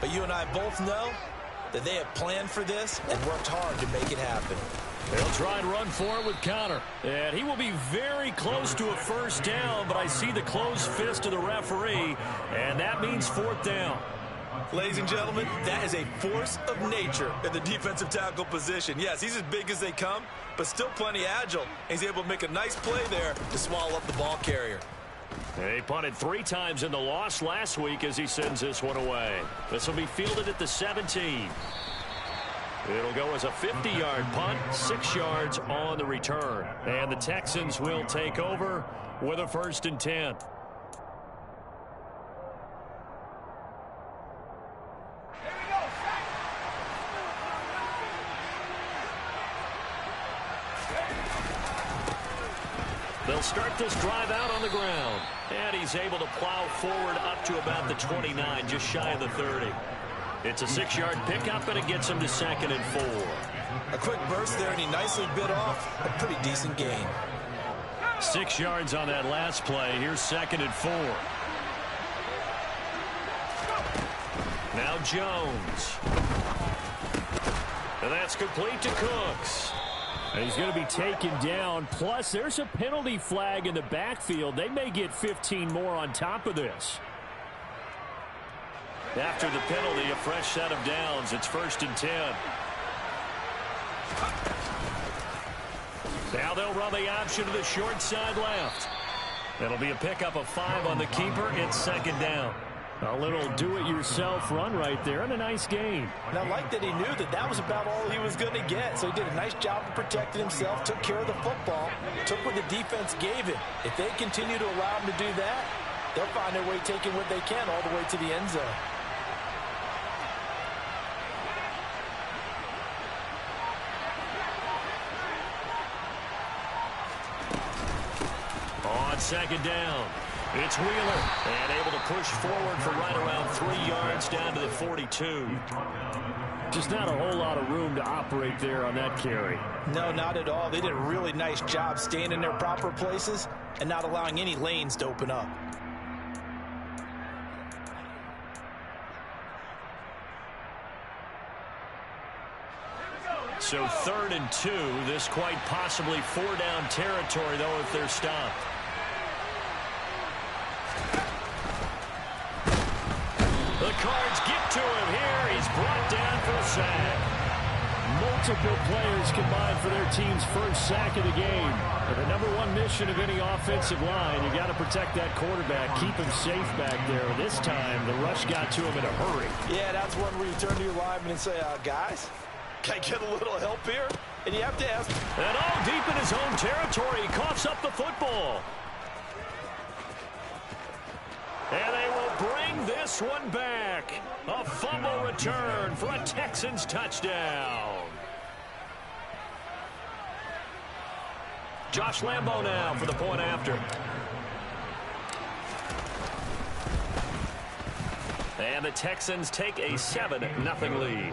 But you and I both know that they have planned for this and worked hard to make it happen. They'll try and run for it with Connor. And he will be very close to a first down, but I see the closed fist of the referee, and that means fourth down. Ladies and gentlemen, that is a force of nature in the defensive tackle position. Yes, he's as big as they come, but still plenty agile. He's able to make a nice play there to swallow up the ball carrier. He punted 3 times in the loss last week as he sends this one away. This will be fielded at the 17. It'll go as a 50-yard punt, 6 yards on the return. And the Texans will take over with a 1st and 10. They'll start this drive out on the ground. And he's able to plow forward up to about the 29, just shy of the 30. It's a 6-yard pickup, and it gets him to 2nd and 4. A quick burst there, and he nicely bit off a pretty decent gain. 6 yards on that last play. Here's 2nd and 4. Now Jones. And that's complete to Cooks. And he's going to be taken down. Plus, there's a penalty flag in the backfield. They may get 15 more on top of this. After the penalty, a fresh set of downs. It's 1st and 10. Now they'll run the option to the short side left. It'll be a pickup of 5 on the keeper. It's 2nd down. A little do-it-yourself run right there and a nice gain. And I like that he knew that that was about all he was going to get. So he did a nice job of protecting himself, took care of the football, took what the defense gave him. If they continue to allow him to do that, they'll find their way taking what they can all the way to the end zone. On 2nd down, it's Wheeler, and able to push forward for right around 3 yards down to the 42. Just not a whole lot of room to operate there on that carry. No, not at all. They did a really nice job staying in their proper places and not allowing any lanes to open up. So 3rd and 2, this quite possibly 4-down territory, though, if they're stopped. The Cards get to him here. He's brought down for a sack. Multiple players combined for their team's first sack of the game. And the #1 mission of any offensive line, you got to protect that quarterback, keep him safe back there. This time, the rush got to him in a hurry. Yeah, that's one where you turn to your lineman and say, guys, can I get a little help here? And you have to ask. And all deep in his own territory, he coughs up the football. And they will bring this one back. A fumble return for a Texans touchdown. Josh Lambo now for the point after. And the Texans take a 7-0 lead.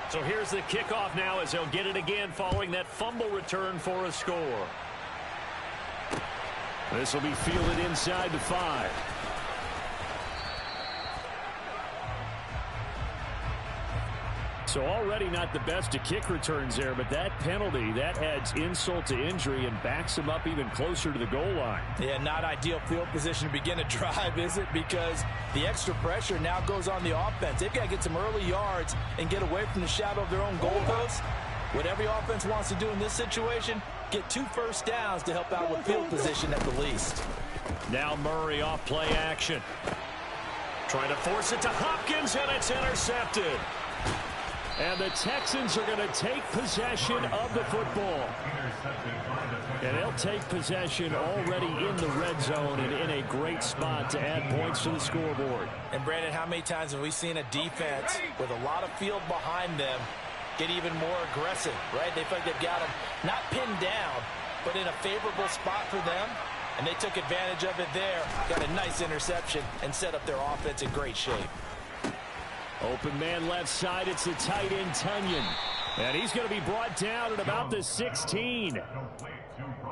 So here's the kickoff now as they'll get it again following that fumble return for a score. This will be fielded inside the 5. So already not the best of kick returns there, but that penalty, that adds insult to injury and backs them up even closer to the goal line. Yeah, not ideal field position to begin a drive, is it? Because the extra pressure now goes on the offense. They've got to get some early yards and get away from the shadow of their own goalposts. What every offense wants to do in this situation, get 2 first downs to help out with field position at the least. Now Murray off play action. Trying to force it to Hopkins, and it's intercepted. And the Texans are going to take possession of the football. And they'll take possession already in the red zone and in a great spot to add points to the scoreboard. And, Brandon, how many times have we seen a defense with a lot of field behind them get even more aggressive, right? They feel like they've got them not pinned down, but in a favorable spot for them. And they took advantage of it there. Got a nice interception and set up their offense in great shape. Open man left side, it's the tight end Tunyon. And he's going to be brought down at about the 16.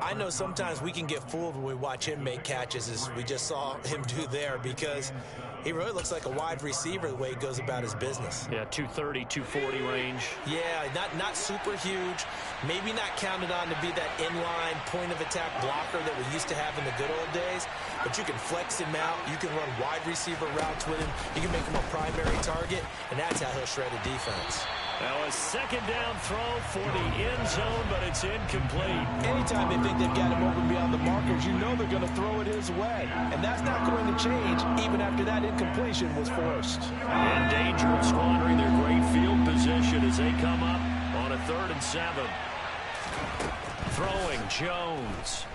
I know sometimes we can get fooled when we watch him make catches, as we just saw him do there, because he really looks like a wide receiver the way he goes about his business. Yeah, 230, 240 range. Yeah, not super huge. Maybe not counted on to be that inline point-of-attack blocker that we used to have in the good old days, but you can flex him out. You can run wide receiver routes with him. You can make him a primary target, and that's how he'll shred a defense. Now a second down throw for the end zone, but it's incomplete. Anytime they think they've got him over beyond the markers, you know they're going to throw it his way. And that's not going to change even after that incompletion was forced. In danger of squandering their great field position as they come up on a 3rd and 7. Throwing Jones.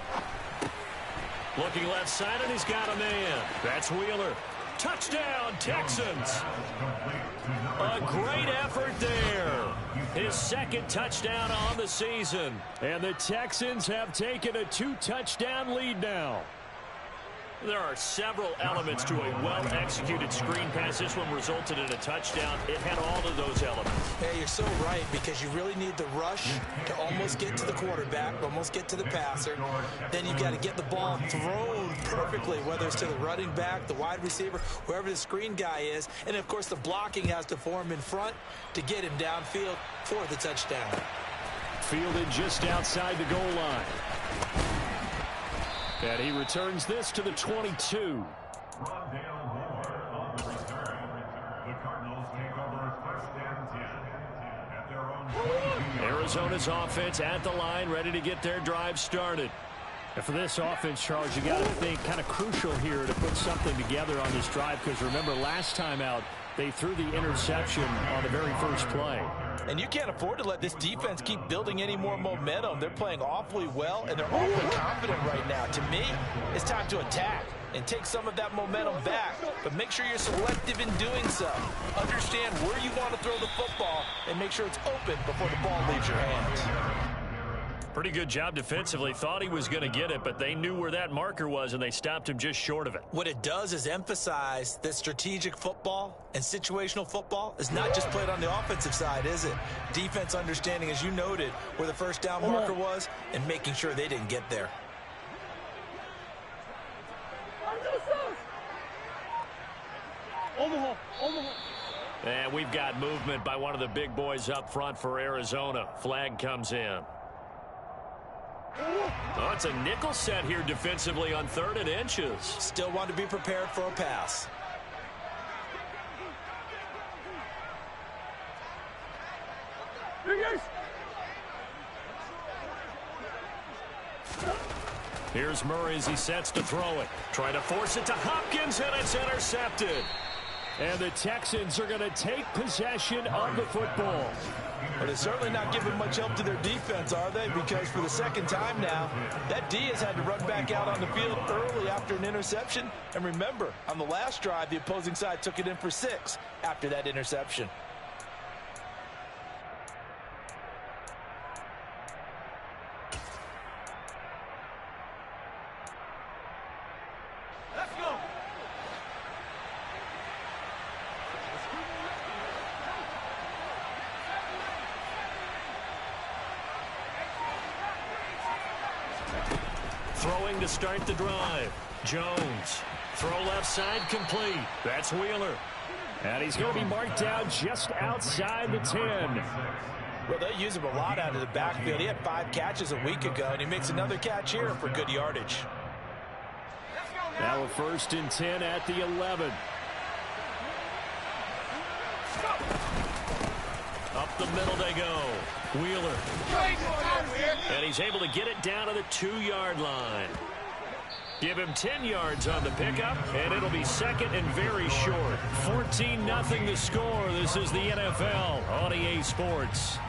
Looking left side, and he's got a man. That's Wheeler. Touchdown, Texans. A great effort there. His 2nd touchdown on the season. And the Texans have taken a 2-touchdown lead now. There are several elements to a well-executed screen pass. This one resulted in a touchdown. It had all of those elements. Yeah, you're so right, because you really need the rush to almost get to the quarterback, almost get to the passer. Then you've got to get the ball thrown perfectly, whether it's to the running back, the wide receiver, wherever the screen guy is. And, of course, the blocking has to form in front to get him downfield for the touchdown. Fielded just outside the goal line. And he returns this to the 22. Arizona's offense at the line, ready to get their drive started. And for this offense, Charles, you got to think kind of crucial here to put something together on this drive, because remember last time out, they threw the interception on the very first play. And you can't afford to let this defense keep building any more momentum. They're playing awfully well, and they're awfully confident right now. To me, it's time to attack and take some of that momentum back. But make sure you're selective in doing so. Understand where you want to throw the football and make sure it's open before the ball leaves your hands. Pretty good job defensively. Thought he was going to get it, but they knew where that marker was, and they stopped him just short of it. What it does is emphasize that strategic football and situational football is not just played on the offensive side, is it? Defense understanding, as you noted, where the first down marker was and making sure they didn't get there. And we've got movement by one of the big boys up front for Arizona. Flag comes in. Oh, it's a nickel set here defensively on 3rd and inches. Still want to be prepared for a pass. Here's Murray as he sets to throw it. Trying to force it to Hopkins, and it's intercepted. And the Texans are going to take possession of the football. But it's certainly not giving much help to their defense, are they? Because for the 2nd time now, that D has had to run back out on the field early after an interception. And remember, on the last drive, the opposing side took it in for 6 after that interception. Throwing to start the drive. Jones. Throw left side complete. That's Wheeler. And he's going to be marked down just outside the 10. Well, they use him a lot out of the backfield. He had 5 catches a week ago, and he makes another catch here for good yardage. Now a 1st and 10 at the 11. Up the middle they go. Wheeler. And he's able to get it down to the 2-yard line. Give him 10 yards on the pickup, and it'll be 2nd and very short. 14-0 the score. This is the NFL on EA Sports.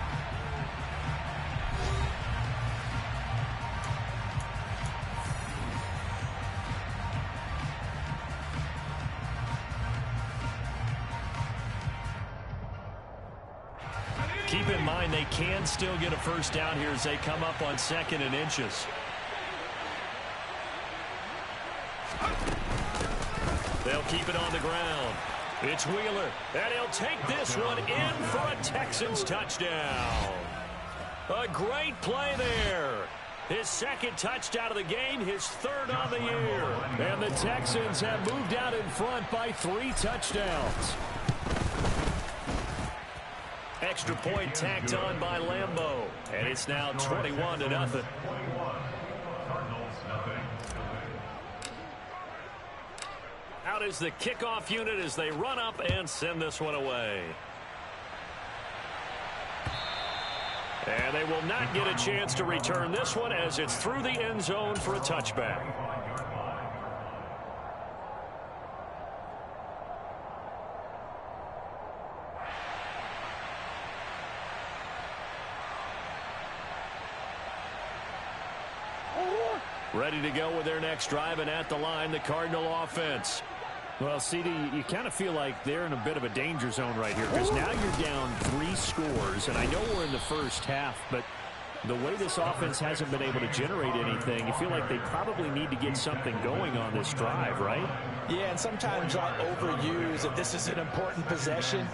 Keep in mind they can still get a 1st down here as they come up on 2nd and inches. They'll keep it on the ground. It's Wheeler, and he'll take this one in for a Texans touchdown. A great play there. His second touchdown of the game, his third on the year. And the Texans have moved out in front by 3 touchdowns. Extra point tacked on by Lambeau. And it's now 21-0. Out is the kickoff unit as they run up and send this one away. And they will not get a chance to return this one as it's through the end zone for a touchback. Ready to go with their next drive, and at the line, the Cardinal offense. Well, CD, you kind of feel like they're in a bit of a danger zone right here because now you're down 3 scores, and I know we're in the first half, but the way this offense hasn't been able to generate anything, you feel like they probably need to get something going on this drive, right? Yeah, and sometimes I overuse if this is an important possession.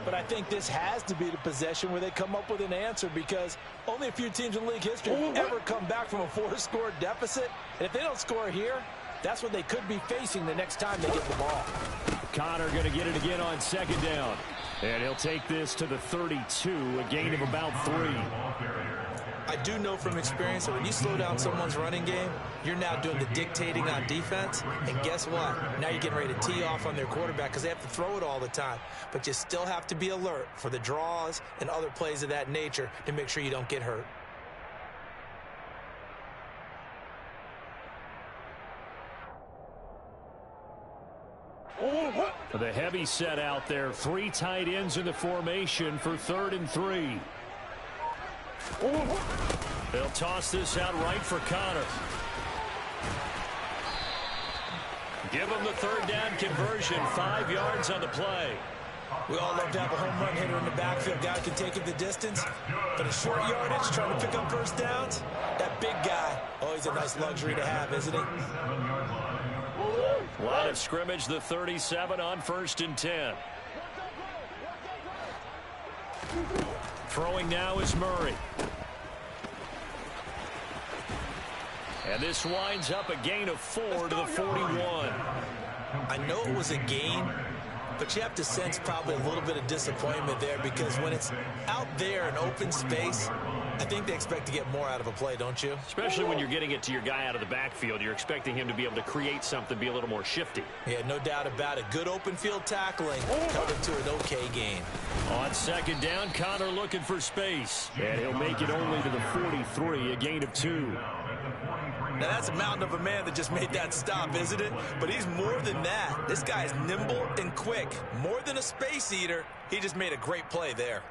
But I think this has to be the possession where they come up with an answer because only a few teams in league history have ever come back from a 4-score deficit. And if they don't score here, that's what they could be facing the next time they get the ball. Connor going to get it again on second down. And he'll take this to the 32, a gain of about 3. I do know from experience that when you slow down someone's running game, you're now doing the dictating on defense. And guess what? Now you're getting ready to tee off on their quarterback because they have to throw it all the time. But you still have to be alert for the draws and other plays of that nature to make sure you don't get hurt. The heavy set out there. 3 tight ends in the formation for 3rd and 3. They'll toss this out right for Connor. Give him the 3rd down conversion. 5 yards on the play. We all love to have a home run hitter in the backfield. Guy can take it the distance. But a short yardage, trying to pick up first downs, that big guy, always a nice luxury to have, isn't it? Line of scrimmage, the 37 on 1st and 10. Throwing now is Murray. And this winds up a gain of 4 to the 41. I know it was a gain, but you have to sense probably a little bit of disappointment there because when it's out there in open space, I think they expect to get more out of a play, don't you? Especially when you're getting it to your guy out of the backfield. You're expecting him to be able to create something, be a little more shifty. Yeah, no doubt about it. Good open field tackling, coming to an okay gain. On second down, Connor looking for space. And he'll make it only to the 43, a gain of 2. Now, that's a mountain of a man that just made that stop, isn't it? But he's more than that. This guy is nimble and quick. More than a space eater. He just made a great play there.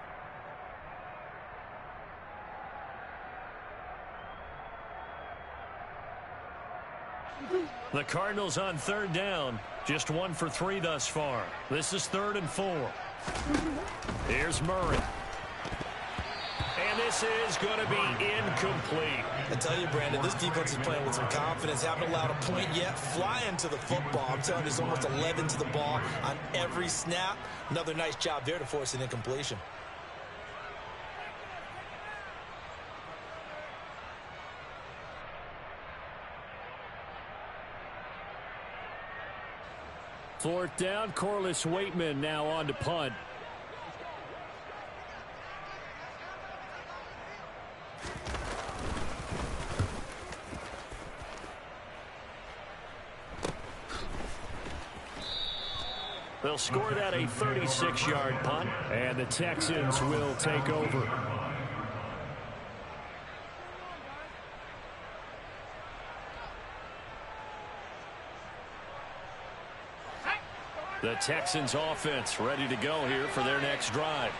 The Cardinals on 3rd down. Just 1 for 3 thus far. This is 3rd and 4. Here's Murray. And this is going to be incomplete. I tell you, Brandon, this defense is playing with some confidence. Haven't allowed a point yet. Flying to the football. I'm telling you, there's almost 11 to the ball on every snap. Another nice job there to force an incompletion. Fourth down, Corliss Waitman now on to punt. They'll score that a 36-yard punt, and the Texans will take over. The Texans offense ready to go here for their next drive.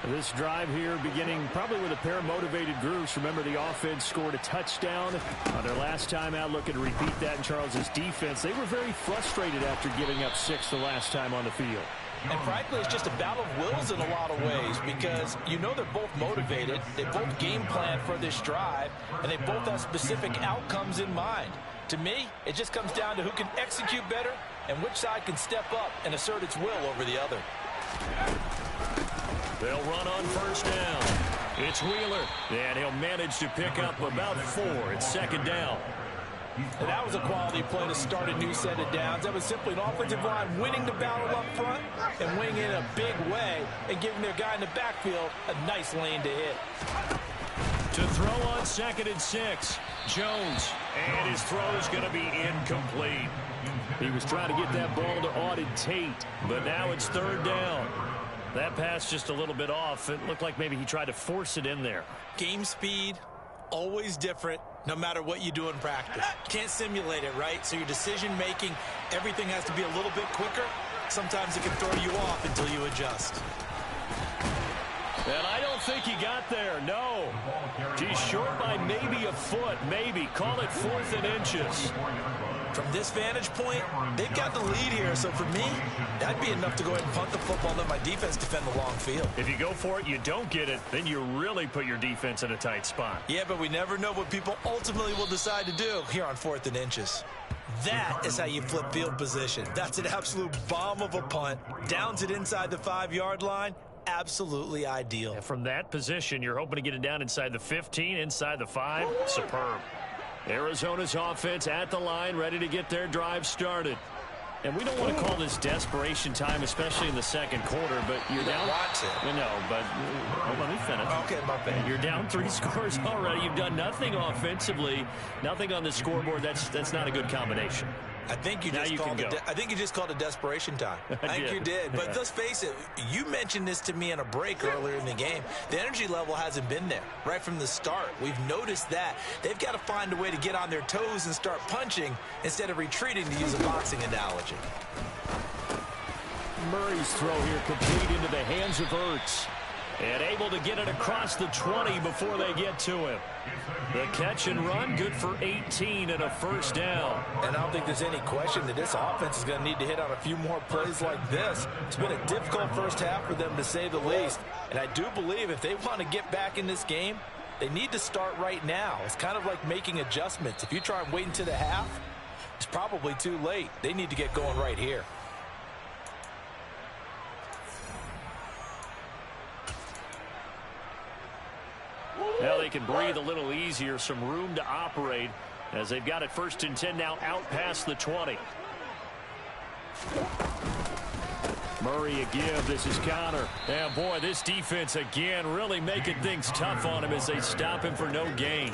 This drive here beginning probably with a pair of motivated groups. Remember, the offense scored a touchdown on their last time out. Looking to repeat that in Charles's defense. They were very frustrated after giving up 6 the last time on the field. And frankly, it's just a battle of wills in a lot of ways because you know they're both motivated. They both game plan for this drive, and they both have specific outcomes in mind. To me, it just comes down to who can execute better and which side can step up and assert its will over the other. They'll run on first down. It's Wheeler, and he'll manage to pick up about 4. It's second down. And that was a quality play to start a new set of downs. That was simply an offensive line winning the battle up front and winning in a big way and giving their guy in the backfield a nice lane to hit. To throw on 2nd and 6, Jones, and his throw is going to be incomplete. He was trying to get that ball to Auden Tate, but now it's 3rd down. That pass just a little bit off. It looked like maybe he tried to force it in there. Game speed, always different, no matter what you do in practice. Can't simulate it, right? So your decision-making, everything has to be a little bit quicker. Sometimes it can throw you off until you adjust. And I don't think he got there, no. He's short by maybe a foot, maybe. Call it 4th and inches. From this vantage point, they've got the lead here. So for me, that'd be enough to go ahead and punt the football and let my defense defend the long field. If you go for it, you don't get it, then you really put your defense in a tight spot. Yeah, but we never know what people ultimately will decide to do here on 4th and inches. That is how you flip field position. That's an absolute bomb of a punt. Downs it inside the 5-yard line. Absolutely ideal. And from that position, you're hoping to get it down inside the 15, inside the 5. Superb. Arizona's offense at the line, ready to get their drive started. And we don't want to call this desperation time, especially in the second quarter, but you're down. No, but let me finish. Okay, my bad. You're down 3 scores already. You've done nothing offensively, nothing on the scoreboard. That's not a good combination. I think you just called it desperation time. I think you did. But let's face it, you mentioned this to me in a break earlier in the game. The energy level hasn't been there right from the start. We've noticed that. They've got to find a way to get on their toes and start punching instead of retreating, to use a boxing analogy. Murray's throw here complete into the hands of Ertz. And able to get it across the 20 before they get to him. The catch and run, good for 18 and a 1st down. And I don't think there's any question that this offense is going to need to hit on a few more plays like this. It's been a difficult first half for them, to say the least. And I do believe if they want to get back in this game, they need to start right now. It's kind of like making adjustments. If you try and wait until the half, it's probably too late. They need to get going right here. Now they can breathe a little easier, some room to operate as they've got it 1st and 10 now out past the 20. Murray a give. This is Connor. And boy, this defense again really making things tough on him as they stop him for no gain.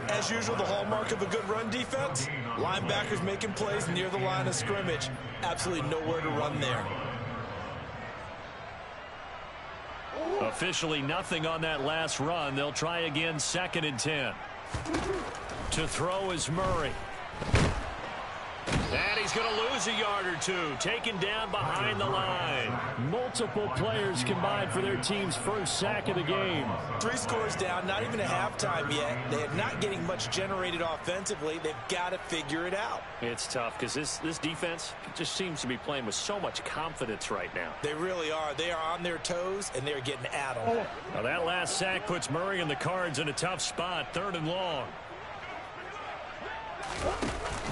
As usual, the hallmark of a good run defense, linebackers making plays near the line of scrimmage. Absolutely nowhere to run there. Officially nothing on that last run. They'll try again 2nd and 10. To throw is Murray. And he's going to lose a yard or 2. Taken down behind the line. Multiple players combined for their team's first sack of the game. 3 scores down, not even a halftime yet. They are not getting much generated offensively. They've got to figure it out. It's tough because this defense just seems to be playing with so much confidence right now. They really are. They are on their toes, and they're getting at them. Now that last sack puts Murray and the Cards in a tough spot, 3rd and long.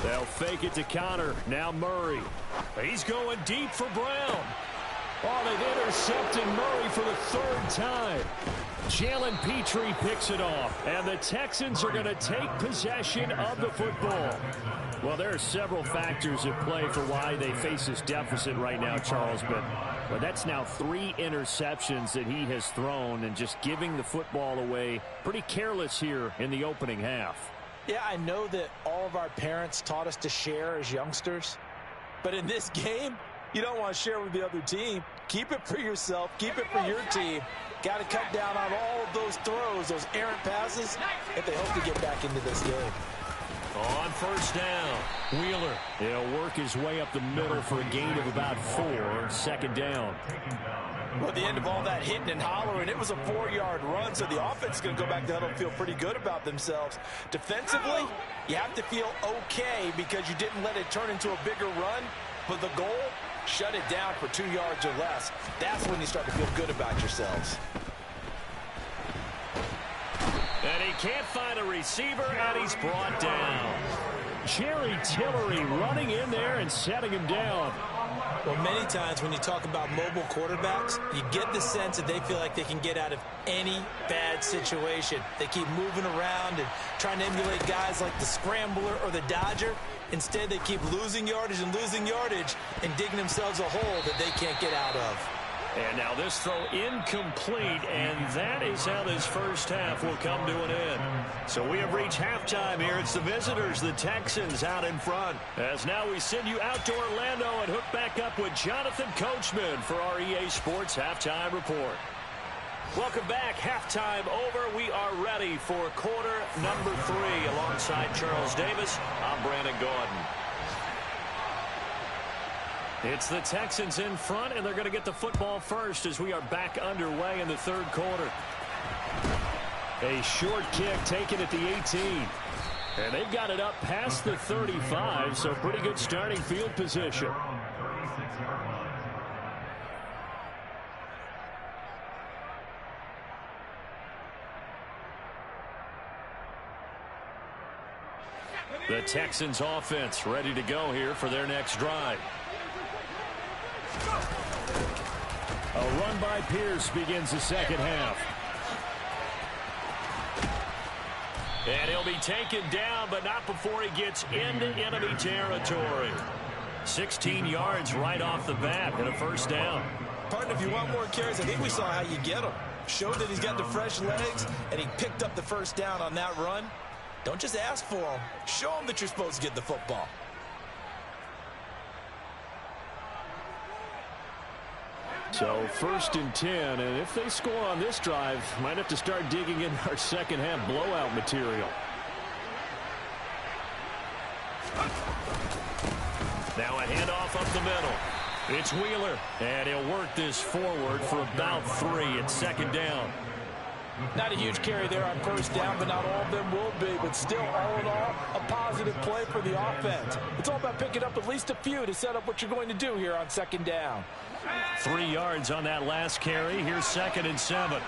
They'll fake it to Connor. Now Murray. He's going deep for Brown. Oh, they've intercepted Murray for the 3rd time. Jalen Petrie picks it off. And the Texans are going to take possession of the football. Well, there are several factors at play for why they face this deficit right now, Charles. But that's now 3 interceptions that he has thrown and just giving the football away. Pretty careless here in the opening half. Yeah, I know that all of our parents taught us to share as youngsters. But in this game, you don't want to share with the other team. Keep it for yourself. Keep it for your team. Got to cut down on all of those throws, those errant passes, if they hope to get back into this game. On 1st down, Wheeler. He'll work his way up the middle for a gain of about 4. 2nd down. Well, at the end of all that hitting and hollering, it was a 4-yard run, so the offense is going to go back to huddle and feel pretty good about themselves. Defensively, you have to feel okay because you didn't let it turn into a bigger run, but the goal, shut it down for 2 yards or less. That's when you start to feel good about yourselves. And he can't find a receiver, and he's brought down. Jerry Tillery running in there and setting him down. Well, many times when you talk about mobile quarterbacks, you get the sense that they feel like they can get out of any bad situation. They keep moving around and trying to emulate guys like the Scrambler or the Dodger. Instead, they keep losing yardage and digging themselves a hole that they can't get out of. And now this throw incomplete, and that is how this first half will come to an end. So we have reached halftime here. It's the visitors, the Texans, out in front. As now we send you out to Orlando and hook back up with Jonathan Coachman for our EA Sports Halftime Report. Welcome back. Halftime over. We are ready for quarter number 3. Alongside Charles Davis, I'm Brandon Gordon. It's the Texans in front, and they're going to get the football first as we are back underway in the third quarter. A short kick taken at the 18. And they've got it up past the 35, so pretty good starting field position. The Texans offense ready to go here for their next drive. A run by Pierce begins the second half. And he'll be taken down, but not before he gets into enemy territory. 16 yards right off the bat and a first down. Partner, if you want more carries, I think we saw how you get them. Showed that he's got the fresh legs, and he picked up the first down on that run. Don't just ask for them. Show them that you're supposed to get the football. So first and 10, and if they score on this drive, might have to start digging in our second half blowout material. Now a handoff up the middle. It's Wheeler, and he'll work this forward for about 3 at second down. Not a huge carry there on first down, but not all of them will be. But still, all in all, a positive play for the offense. It's all about picking up at least a few to set up what you're going to do here on second down. 3 yards on that last carry. Here's 2nd and 7.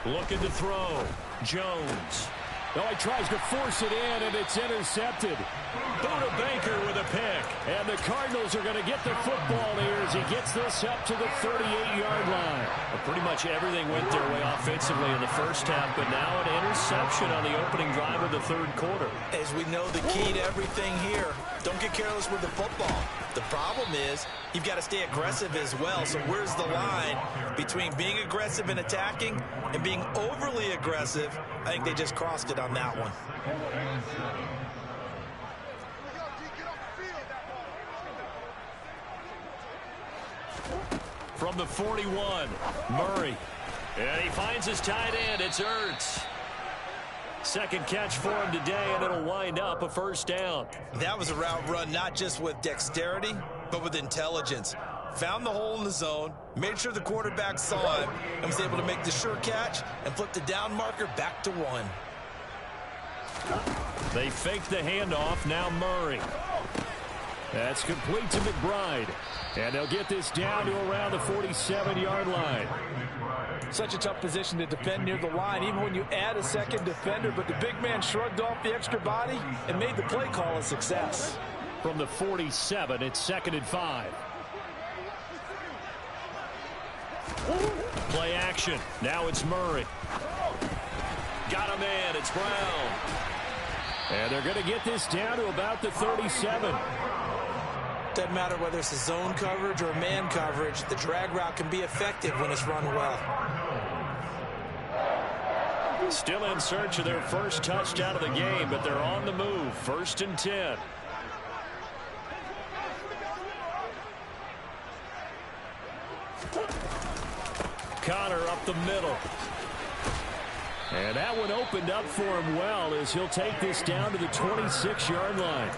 Looking to throw. Jones. Oh, he tries to force it in, and it's intercepted. Buda Baker with a pick. And the Cardinals are going to get the football here as he gets this up to the 38-yard line. Well, pretty much everything went their way offensively in the first half, but now an interception on the opening drive of the third quarter. As we know, the key to everything here, don't get careless with the football. The problem is you've got to stay aggressive as well. So where's the line between being aggressive and attacking and being overly aggressive? I think they just crossed it on that one. From the 41, Murray. And he finds his tight end. It's Ertz. Second catch for him today, and it'll wind up a first down. That was a route run not just with dexterity, but with intelligence. Found the hole in the zone, made sure the quarterback saw him, and was able to make the sure catch and flip the down marker back to 1. They fake the handoff. Now Murray. That's complete to McBride. And they'll get this down to around the 47-yard line. Such a tough position to defend near the line, even when you add a second defender. But the big man shrugged off the extra body and made the play call a success. From the 47, it's 2nd and 5. Play action. Now it's Murray. Got him in. It's Brown. And they're going to get this down to about the 37. Doesn't matter whether it's a zone coverage or man coverage, the drag route can be effective when it's run well. Still in search of their first touchdown of the game, but they're on the move. 1st and 10. Connor up the middle. And that one opened up for him well as he'll take this down to the 26-yard line.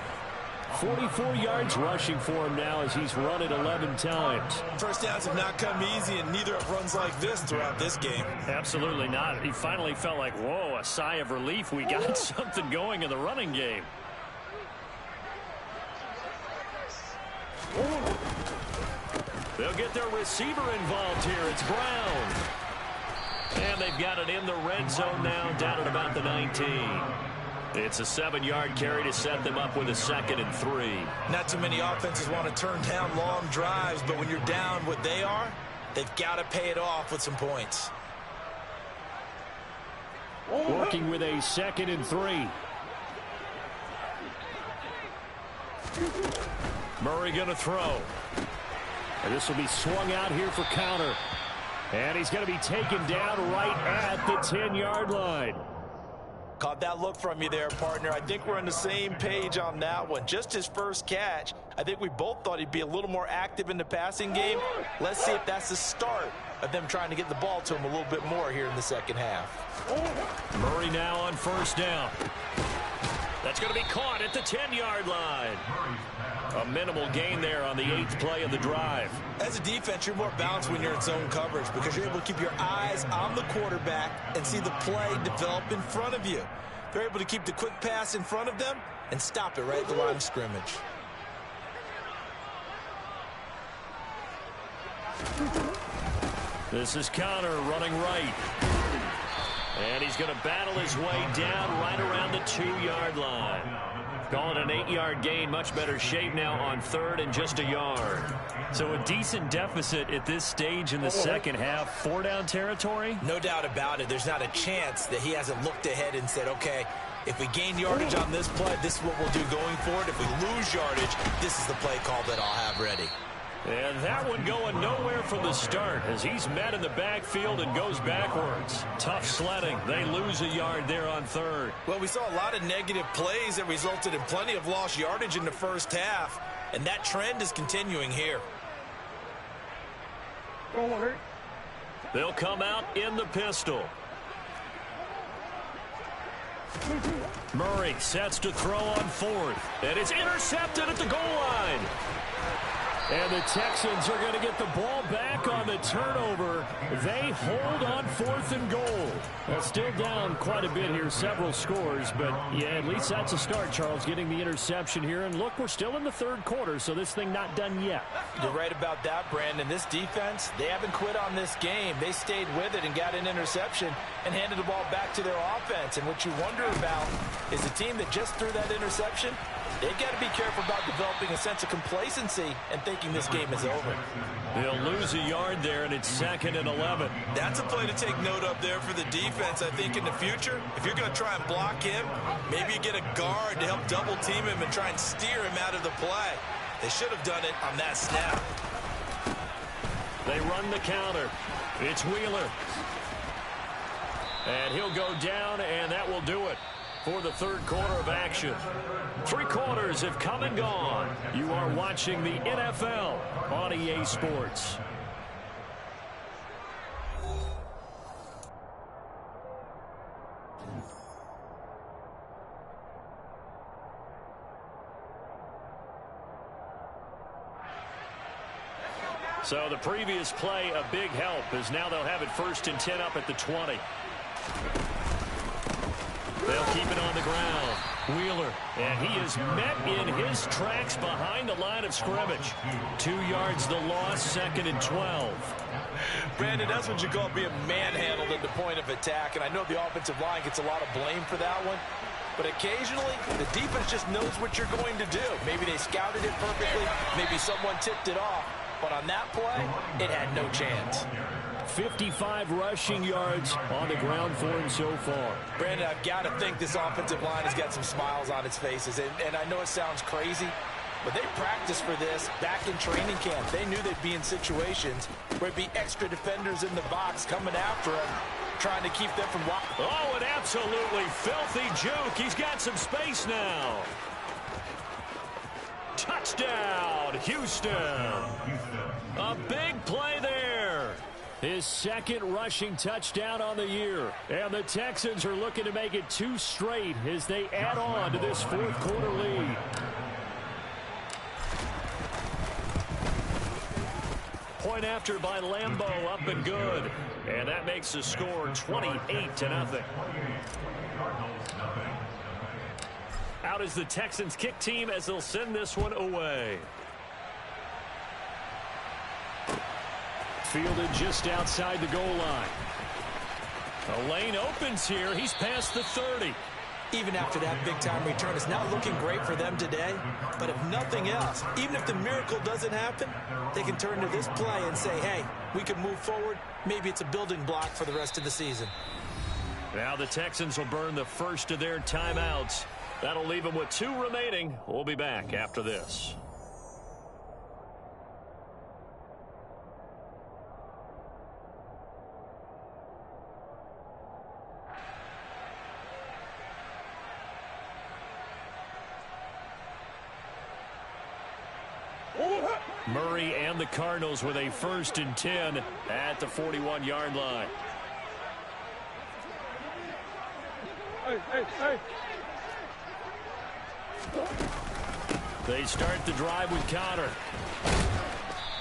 44 yards rushing for him now as he's run it 11 times. First downs have not come easy, and neither have runs like this throughout this game. Absolutely not. He finally felt like, whoa, a sigh of relief. We got something going in the running game. They'll get their receiver involved here. It's Brown. And they've got it in the red zone now, down at about the 19. It's a 7-yard carry to set them up with a 2nd and 3. Not too many offenses want to turn down long drives, but when you're down what they are, they've got to pay it off with some points. Working with a 2nd and 3. Murray going to throw. And this will be swung out here for counter. And he's going to be taken down right at the 10-yard line. Caught that look from you there, partner. I think we're on the same page on that one. Just his first catch. I think we both thought he'd be a little more active in the passing game. Let's see if that's the start of them trying to get the ball to him a little bit more here in the second half. Murray now on 1st down. That's going to be caught at the 10-yard line. A minimal gain there on the 8th play of the drive. As a defense, you're more balanced when you're in zone coverage because you're able to keep your eyes on the quarterback and see the play develop in front of you. They're able to keep the quick pass in front of them and stop it right at the line of scrimmage. This is Connor running right. And he's going to battle his way down right around the 2-yard line. Calling an 8-yard gain, much better shape now on 3rd and just a yard. So a decent deficit at this stage in the second half. 4-down territory? No doubt about it. There's not a chance that he hasn't looked ahead and said, okay, if we gain yardage on this play, this is what we'll do going forward. If we lose yardage, this is the play call that I'll have ready. And that one going nowhere from the start as he's met in the backfield and goes backwards. Tough sledding. They lose a yard there on 3rd. Well, we saw a lot of negative plays that resulted in plenty of lost yardage in the first half, and that trend is continuing here. They'll come out in the pistol. Murray sets to throw on 4th, and it's intercepted at the goal line. And the Texans are going to get the ball back on the turnover. They hold on 4th and goal. Well, still down quite a bit here, several scores. But, yeah, at least that's a start, Charles, getting the interception here. And, look, we're still in the 3rd quarter, so this thing not done yet. You're right about that, Brandon. This defense, they haven't quit on this game. They stayed with it and got an interception and handed the ball back to their offense. And what you wonder about is the team that just threw that interception, they've got to be careful about developing a sense of complacency and thinking this game is over. They'll lose a yard there, and it's 2nd and 11. That's a play to take note of there for the defense, I think, in the future. If you're going to try and block him, maybe you get a guard to help double team him and try and steer him out of the play. They should have done it on that snap. They run the counter. It's Wheeler. And he'll go down, and that will do it for the 3rd quarter of action. 3 quarters have come and gone. You are watching the NFL on EA Sports. So the previous play, a big help, as now they'll have it 1st and 10 up at the 20. They'll keep it on the ground. Wheeler, and he is met in his tracks behind the line of scrimmage. 2 yards the loss, 2nd and 12. Brandon, that's what you call being manhandled at the point of attack, and I know the offensive line gets a lot of blame for that one, but occasionally the defense just knows what you're going to do. Maybe they scouted it perfectly, maybe someone tipped it off, but on that play, it had no chance. 55 rushing yards on the ground for him so far. Brandon, I've got to think this offensive line has got some smiles on its faces. And I know it sounds crazy, but they practiced for this back in training camp. They knew they'd be in situations where it'd be extra defenders in the box coming after them, trying to keep them from walking. Oh, an absolutely filthy juke. He's got some space now. Touchdown, Houston. A big play there. His 2nd rushing touchdown on the year. And the Texans are looking to make it 2 straight as they add on to this 4th quarter lead. Point after by Lambeau, up and good. And that makes the score 28-0. Out is the Texans kick team as they'll send this one away. Fielded just outside the goal line. The lane opens here. He's past the 30. Even after that big-time return, it's not looking great for them today. But if nothing else, even if the miracle doesn't happen, they can turn to this play and say, hey, we can move forward. Maybe it's a building block for the rest of the season. Now the Texans will burn the first of their timeouts. That'll leave them with 2 remaining. We'll be back after this. Murray and the Cardinals with a 1st and 10 at the 41-yard line. Hey. They start the drive with Connor.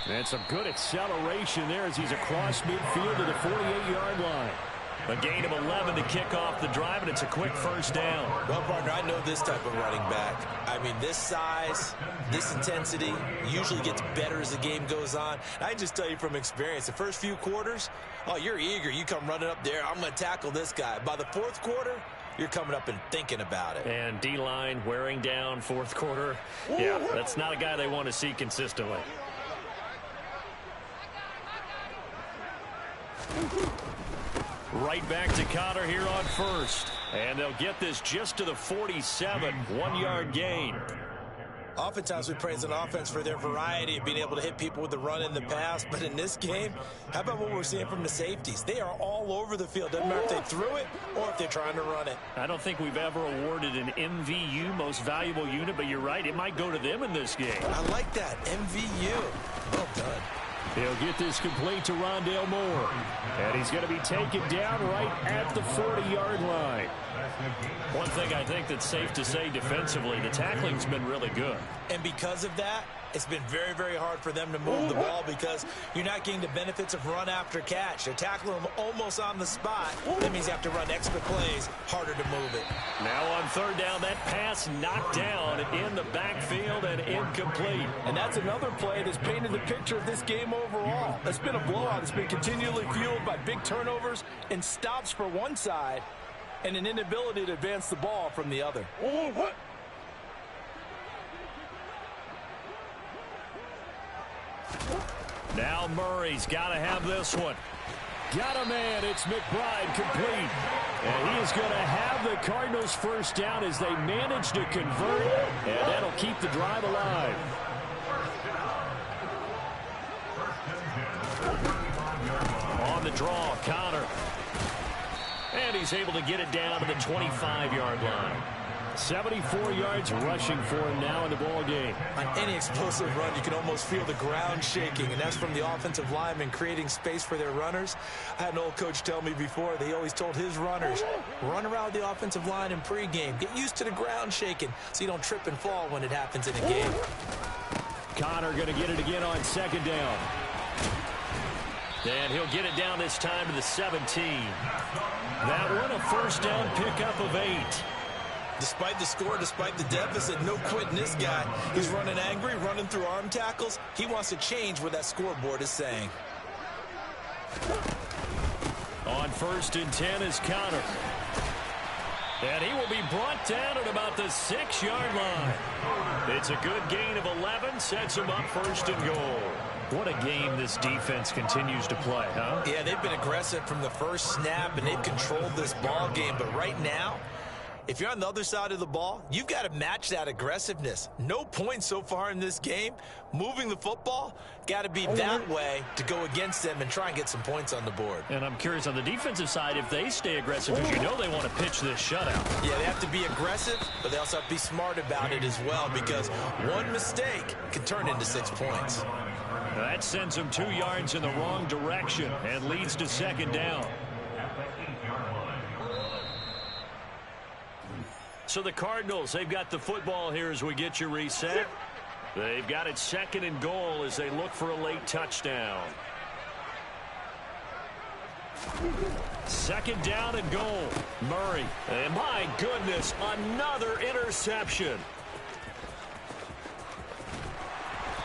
And some good acceleration there as he's across midfield to the 48-yard line. A gain of 11 to kick off the drive, and it's a quick 1st down. Well, partner, I know this type of running back. I mean, this size, this intensity usually gets better as the game goes on. And I can just tell you from experience, the first few quarters, oh, you're eager. You come running up there, I'm going to tackle this guy. By the 4th quarter, you're coming up and thinking about it. And D-line wearing down 4th quarter. Yeah, that's not a guy they want to see consistently. Right back to Connor here on 1st. And they'll get this just to the 47. 1-yard gain. Oftentimes we praise an offense for their variety of being able to hit people with the run in the pass. But in this game, how about what we're seeing from the safeties? They are all over the field. Doesn't matter if they threw it or if they're trying to run it. I don't think we've ever awarded an MVU, most valuable unit, but you're right. It might go to them in this game. I like that. MVU. Well done. He'll get this complete to Rondale Moore. And he's going to be taken down right at the 40-yard line. One thing I think that's safe to say defensively, the tackling's been really good. And because of that, it's been very, very hard for them to move the ball because you're not getting the benefits of run after catch. They're tackling them almost on the spot. That means you have to run extra plays, harder to move it. Now on 3rd down, that pass knocked down in the backfield and incomplete. And that's another play that's painted the picture of this game overall. It's been a blowout. It's been continually fueled by big turnovers and stops for one side and an inability to advance the ball from the other. Now Murray's got to have this one. Got a man. It's McBride complete. And he is going to have the Cardinals 1st down as they manage to convert. And that'll keep the drive alive. On the draw, Connor. And he's able to get it down to the 25-yard line. 74 yards rushing for him now in the ball game. On any explosive run, you can almost feel the ground shaking, and that's from the offensive linemen creating space for their runners. I had an old coach tell me before, they always told his runners, run around the offensive line in pregame. Get used to the ground shaking so you don't trip and fall when it happens in a game. Connor going to get it again on 2nd down. And he'll get it down this time to the 17. That one a 1st down pickup of 8. Despite the score, despite the deficit, no quitting this guy. He's running angry, running through arm tackles. He wants to change what that scoreboard is saying. On 1st and 10 is Connor. And he will be brought down at about the 6-yard line. It's a good gain of 11, sets him up 1st and goal. What a game this defense continues to play, huh? Yeah, they've been aggressive from the first snap, and they've controlled this ball game. But right now, if you're on the other side of the ball, you've got to match that aggressiveness. No points so far in this game. Moving the football, got to be that way to go against them and try and get some points on the board. And I'm curious on the defensive side, if they stay aggressive, because you know they want to pitch this shutout. Yeah, they have to be aggressive, but they also have to be smart about it as well, because one mistake can turn into 6 points. That sends them 2 yards in the wrong direction and leads to 2nd down. So the Cardinals, they've got the football here as we get you reset. They've got it 2nd and goal as they look for a late touchdown. 2nd down and goal. Murray. And my goodness, another interception.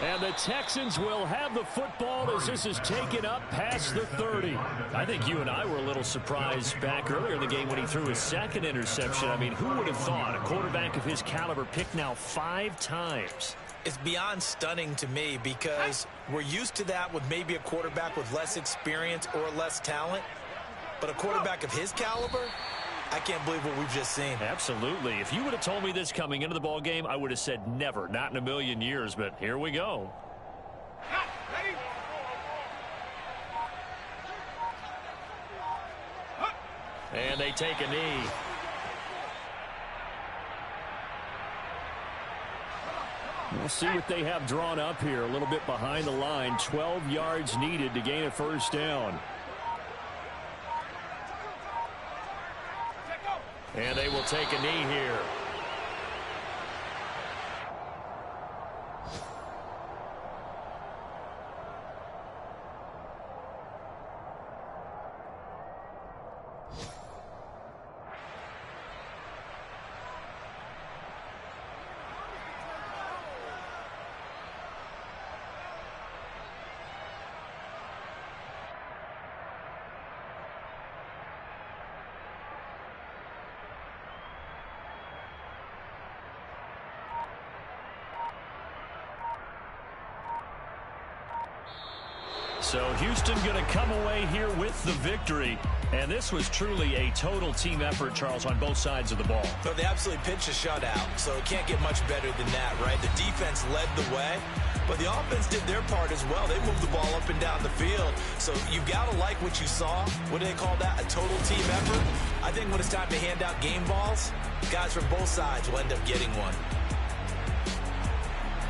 And the Texans will have the football as this is taken up past the 30. I think you and I were a little surprised back earlier in the game when he threw his second interception. I mean, who would have thought a quarterback of his caliber picked now 5 times? It's beyond stunning to me because we're used to that with maybe a quarterback with less experience or less talent. But a quarterback of his caliber, I can't believe what we've just seen. Absolutely. If you would have told me this coming into the ball game, I would have said never, not in a million years. But here we go. And they take a knee. We'll see what they have drawn up here. A little bit behind the line. 12 yards needed to gain a first down. And they will take a knee here. So Houston going to come away here with the victory. And this was truly a total team effort, Charles, on both sides of the ball. So they absolutely pitched a shutout, so it can't get much better than that, right? The defense led the way, but the offense did their part as well. They moved the ball up and down the field. So you've got to like what you saw. What do they call that? A total team effort? I think when it's time to hand out game balls, guys from both sides will end up getting one.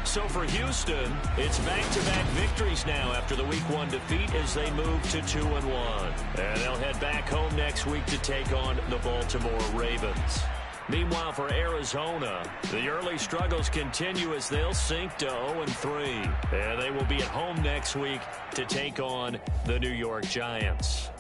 So for Houston, it's back-to-back victories now after the Week 1 defeat as they move to 2-1. And they'll head back home next week to take on the Baltimore Ravens. Meanwhile, for Arizona, the early struggles continue as they'll sink to 0-3. And they will be at home next week to take on the New York Giants.